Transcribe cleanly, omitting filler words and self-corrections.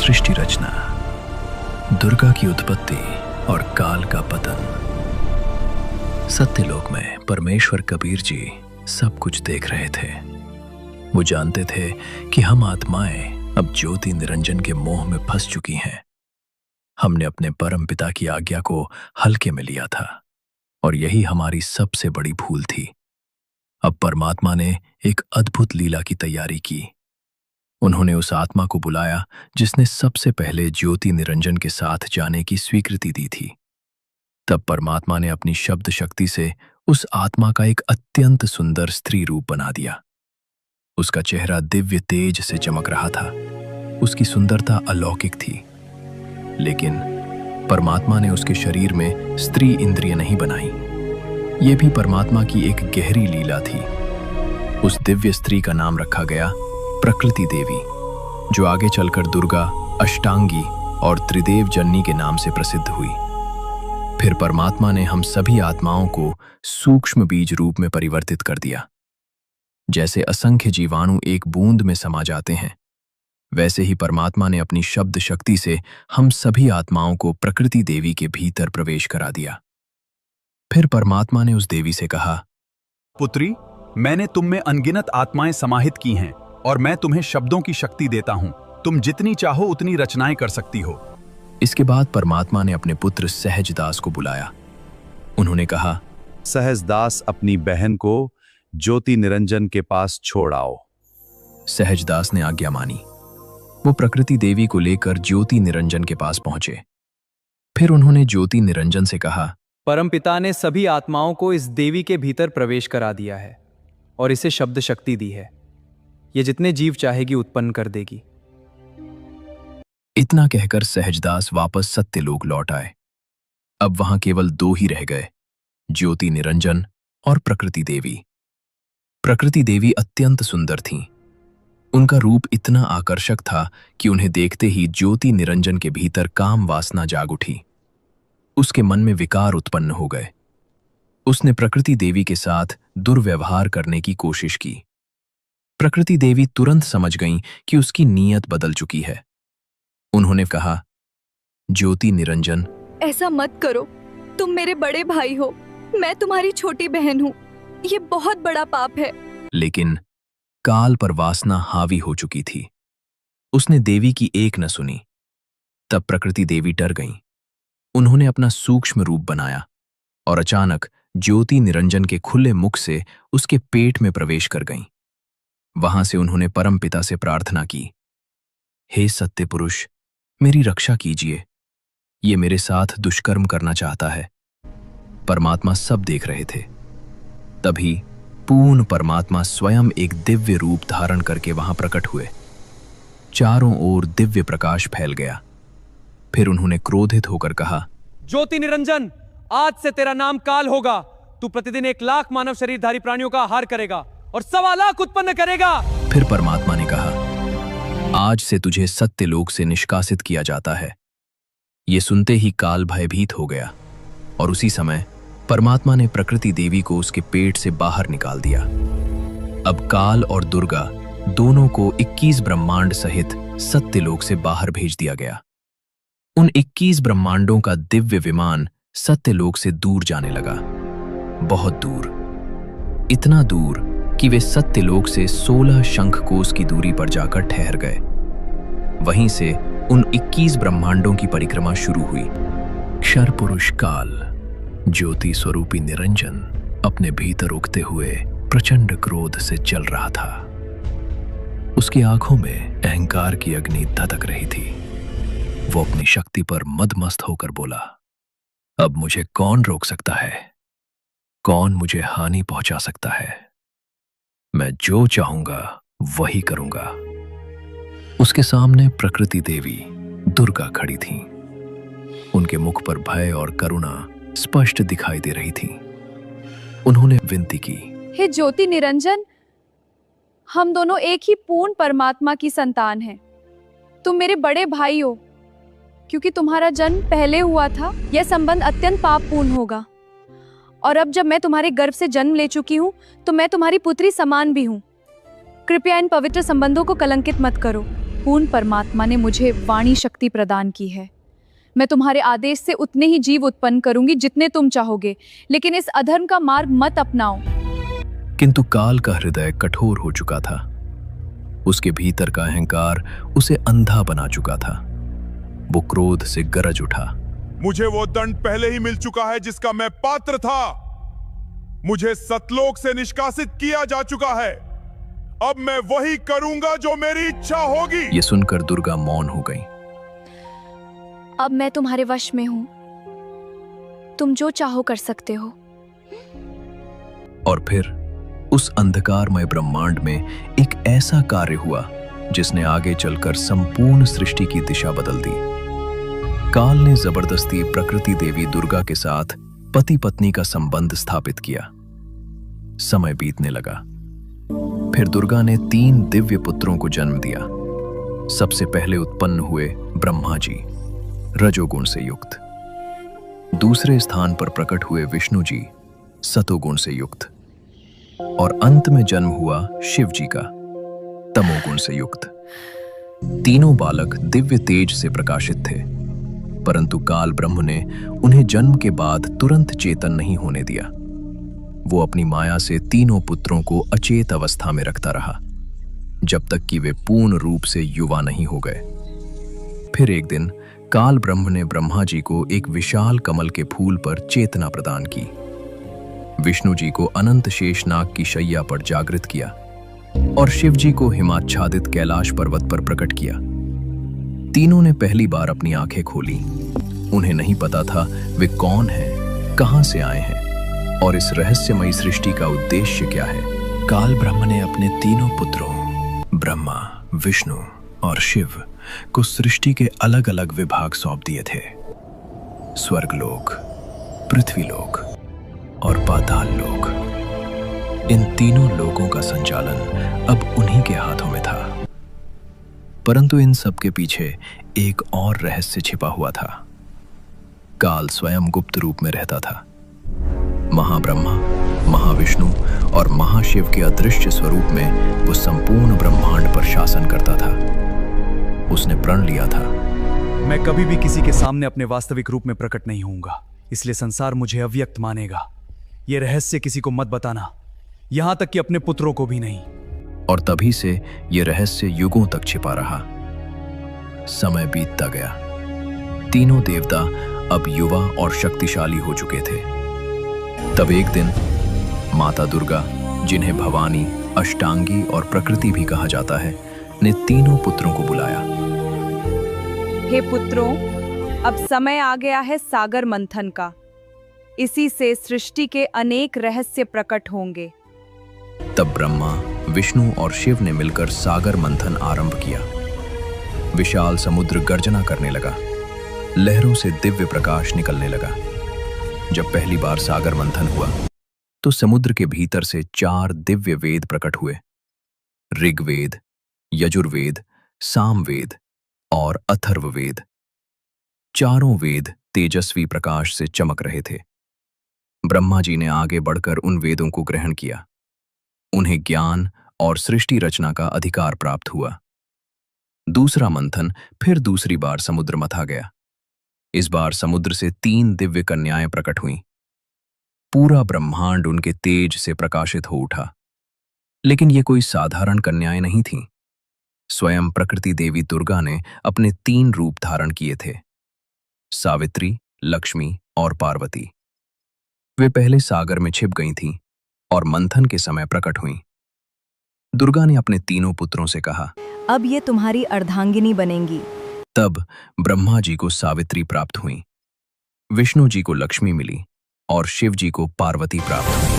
सृष्टि रचना, दुर्गा की उत्पत्ति और काल का पतन। सत्यलोक में परमेश्वर कबीर जी सब कुछ देख रहे थे। वो जानते थे कि हम आत्माएं अब ज्योति निरंजन के मोह में फंस चुकी हैं। हमने अपने परम पिता की आज्ञा को हल्के में लिया था और यही हमारी सबसे बड़ी भूल थी। अब परमात्मा ने एक अद्भुत लीला की तैयारी की। उन्होंने उस आत्मा को बुलाया जिसने सबसे पहले ज्योति निरंजन के साथ जाने की स्वीकृति दी थी। तब परमात्मा ने अपनी शब्द शक्ति से उस आत्मा का एक अत्यंत सुंदर स्त्री रूप बना दिया। उसका चेहरा दिव्य तेज से चमक रहा था। उसकी सुंदरता अलौकिक थी, लेकिन परमात्मा ने उसके शरीर में स्त्री इंद्रिय नहीं बनाई। ये भी परमात्मा की एक गहरी लीला थी। उस दिव्य स्त्री का नाम रखा गया प्रकृति देवी, जो आगे चलकर दुर्गा, अष्टांगी और त्रिदेव जननी के नाम से प्रसिद्ध हुई। फिर परमात्मा ने हम सभी आत्माओं को सूक्ष्म बीज रूप में परिवर्तित कर दिया। जैसे असंख्य जीवाणु एक बूंद में समा जाते हैं, वैसे ही परमात्मा ने अपनी शब्द शक्ति से हम सभी आत्माओं को प्रकृति देवी के भीतर प्रवेश करा दिया। फिर परमात्मा ने उस देवी से कहा, पुत्री, मैंने तुम में अनगिनत आत्माएं समाहित की हैं और मैं तुम्हें शब्दों की शक्ति देता हूं। तुम जितनी चाहो उतनी रचनाएं कर सकती हो। इसके बाद परमात्मा ने अपने पुत्र सहजदास को बुलाया। उन्होंने कहा, सहजदास, अपनी बहन को ज्योति निरंजन के पास छोड़ आओ। सहजदास ने आज्ञा मानी। वो प्रकृति देवी को लेकर ज्योति निरंजन के पास पहुंचे। फिर उन्होंने ज्योति निरंजन से कहा, परमपिता ने सभी आत्माओं को इस देवी के भीतर प्रवेश करा दिया है और इसे शब्द शक्ति दी है। ये जितने जीव चाहेगी उत्पन्न कर देगी। इतना कहकर सहजदास वापस सत्यलोक लौट आए। अब वहां केवल दो ही रह गए, ज्योति निरंजन और प्रकृति देवी। प्रकृति देवी अत्यंत सुंदर थीं। उनका रूप इतना आकर्षक था कि उन्हें देखते ही ज्योति निरंजन के भीतर काम वासना जाग उठी। उसके मन में विकार उत्पन्न हो गए। उसने प्रकृति देवी के साथ दुर्व्यवहार करने की कोशिश की। प्रकृति देवी तुरंत समझ गईं कि उसकी नीयत बदल चुकी है। उन्होंने कहा, ज्योति निरंजन, ऐसा मत करो। तुम मेरे बड़े भाई हो, मैं तुम्हारी छोटी बहन हूँ। ये बहुत बड़ा पाप है। लेकिन काल पर वासना हावी हो चुकी थी। उसने देवी की एक न सुनी। तब प्रकृति देवी डर गईं। उन्होंने अपना सूक्ष्म रूप बनाया और अचानक ज्योति निरंजन के खुले मुख से उसके पेट में प्रवेश कर गईं। वहां से उन्होंने परम पिता से प्रार्थना की, हे सत्य पुरुष, मेरी रक्षा कीजिए। ये मेरे साथ दुष्कर्म करना चाहता है। परमात्मा सब देख रहे थे। तभी पूर्ण परमात्मा स्वयं एक दिव्य रूप धारण करके वहां प्रकट हुए। चारों ओर दिव्य प्रकाश फैल गया। फिर उन्होंने क्रोधित होकर कहा, ज्योति निरंजन, आज से तेरा नाम काल होगा। तू प्रतिदिन 1,00,000 मानव शरीरधारी प्राणियों का आहार करेगा और 1,25,00,000 उत्पन्न करेगा। फिर परमात्मा ने कहा, आज से तुझे सत्यलोक से निष्कासित किया जाता है। ये सुनते ही काल भयभीत हो गया और उसी समय परमात्मा ने प्रकृति देवी को उसके पेट से बाहर निकाल दिया। अब काल और दुर्गा दोनों को 21 ब्रह्मांड सहित सत्यलोक से बाहर भेज दिया गया। उन 21 ब्रह्मांडों का दिव्य विमान सत्यलोक से दूर जाने लगा, बहुत दूर, इतना दूर कि वे सत्यलोक से 16 शंखकोश की दूरी पर जाकर ठहर गए। वहीं से उन 21 ब्रह्मांडों की परिक्रमा शुरू हुई। क्षर पुरुष काल, ज्योति स्वरूपी निरंजन अपने भीतर उगते हुए प्रचंड क्रोध से जल रहा था। उसकी आंखों में अहंकार की अग्नि धधक रही थी। वो अपनी शक्ति पर मदमस्त होकर बोला, अब मुझे कौन रोक सकता है? कौन मुझे हानि पहुंचा सकता है? मैं जो चाहूंगा वही करूंगा। उसके सामने प्रकृति देवी दुर्गा खड़ी थीं। उनके मुख पर भय और करुणा स्पष्ट दिखाई दे रही थी। उन्होंने विनती की, हे ज्योति निरंजन, हम दोनों एक ही पूर्ण परमात्मा की संतान हैं। तुम मेरे बड़े भाई हो। क्योंकि तुम्हारा जन्म पहले हुआ था, यह संबंध अत्यंत पापपूर्ण होगा। और अब जब मैं तुम्हारे गर्भ से जन्म ले चुकी हूँ, तो मैं तुम्हारी पुत्री समान भी हूँ। कृपया इन पवित्र संबंधों को कलंकित मत करो। पूर्ण परमात्मा ने मुझे वाणी शक्ति प्रदान की है। मैं तुम्हारे आदेश से उतने ही जीव उत्पन्न करूंगी जितने तुम चाहोगे, लेकिन इस अधर्म का मार्ग मत अपनाओ। किंतु काल का हृदय कठोर हो चुका था। उसके भीतर का अहंकार उसे अंधा बना चुका था। वो क्रोध से गरज उठा। मुझे वो दंड पहले ही मिल चुका है जिसका मैं पात्र था। मुझे सतलोक से निष्कासित किया जा चुका है। अब मैं वही करूंगा जो मेरी इच्छा होगी। ये सुनकर दुर्गा मौन हो गई। अब मैं तुम्हारे वश में हूं, तुम जो चाहो कर सकते हो। और फिर उस अंधकारमय ब्रह्मांड में एक ऐसा कार्य हुआ जिसने आगे चलकर संपूर्ण सृष्टि की दिशा बदल दी। काल ने जबरदस्ती प्रकृति देवी दुर्गा के साथ पति पत्नी का संबंध स्थापित किया। समय बीतने लगा। फिर दुर्गा ने 3 दिव्य पुत्रों को जन्म दिया। सबसे पहले उत्पन्न हुए ब्रह्मा जी, रजोगुण से युक्त। दूसरे स्थान पर प्रकट हुए विष्णु जी, सतोगुण से युक्त। और अंत में जन्म हुआ शिव जी का, तमोगुण से युक्त। तीनों बालक दिव्य तेज से प्रकाशित थे, परंतु काल ब्रह्म ने उन्हें जन्म के बाद तुरंत चेतन नहीं होने दिया। वो अपनी माया से तीनों पुत्रों को अचेत अवस्था में रखता रहा, जब तक कि वे पूर्ण रूप से युवा नहीं हो गए। फिर एक दिन काल ब्रह्म ने ब्रह्मा जी को एक विशाल कमल के फूल पर चेतना प्रदान की। विष्णु जी को अनंत शेषनाग की शैया पर जागृत किया और शिव जी को हिमाच्छादित कैलाश पर्वत पर प्रकट किया। तीनों ने पहली बार अपनी आंखें खोली। उन्हें नहीं पता था वे कौन हैं, कहां से आए हैं और इस रहस्यमयी सृष्टि का उद्देश्य क्या है। काल ब्रह्म ने अपने तीनों पुत्रों ब्रह्मा, विष्णु और शिव को सृष्टि के अलग अलग विभाग सौंप दिए थे। स्वर्गलोक, पृथ्वीलोक और पाताल लोक। इन तीनों लोकों का संचालन अब उन्हीं के हाथों में था। परंतु इन सब के पीछे एक और रहस्य छिपा हुआ था। काल स्वयं गुप्त रूप में रहता था। महाब्रह्मा, महाविष्णु और महाशिव के अदृश्य स्वरूप में वो संपूर्ण ब्रह्मांड पर शासन करता था। उसने प्रण लिया था, मैं कभी भी किसी के सामने अपने वास्तविक रूप में प्रकट नहीं होऊंगा, इसलिए संसार मुझे अव्यक्त मानेगा। यह रहस्य किसी को मत बताना, यहां तक कि अपने पुत्रों को भी नहीं। और तभी से यह रहस्य युगों तक छिपा रहा। समय बीतता गया। तीनों देवता अब युवा और शक्तिशाली हो चुके थे। तब एक दिन माता दुर्गा, जिन्हें भवानी, अष्टांगी और प्रकृति भी कहा जाता है, ने तीनों पुत्रों को बुलाया। हे पुत्रों, अब समय आ गया है सागर मंथन का। इसी से सृष्टि के अनेक रहस्य प्रकट होंगे। तब ब्रह्मा, विष्णु और शिव ने मिलकर सागर मंथन आरंभ किया। विशाल समुद्र गर्जना करने लगा। लहरों से दिव्य प्रकाश निकलने लगा। जब पहली बार सागर मंथन हुआ तो समुद्र के भीतर से 4 दिव्य वेद प्रकट हुए। ऋग्वेद, यजुर्वेद, सामवेद और अथर्ववेद। चारों वेद तेजस्वी प्रकाश से चमक रहे थे। ब्रह्मा जी ने आगे बढ़कर उन वेदों को ग्रहण किया। उन्हें ज्ञान और सृष्टि रचना का अधिकार प्राप्त हुआ। दूसरा मंथन फिर दूसरी बार समुद्र मथा गया। इस बार समुद्र से 3 दिव्य कन्याएं प्रकट हुईं। पूरा ब्रह्मांड उनके तेज से प्रकाशित हो उठा। लेकिन ये कोई साधारण कन्याएं नहीं थीं। स्वयं प्रकृति देवी दुर्गा ने अपने 3 रूप धारण किए थे, सावित्री, लक्ष्मी और पार्वती। वे पहले सागर में छिप गई थीं और मंथन के समय प्रकट हुईं। दुर्गा ने अपने तीनों पुत्रों से कहा, अब ये तुम्हारी अर्धांगिनी बनेंगी। तब ब्रह्मा जी को सावित्री प्राप्त हुई, विष्णु जी को लक्ष्मी मिली और शिव जी को पार्वती प्राप्त हुई।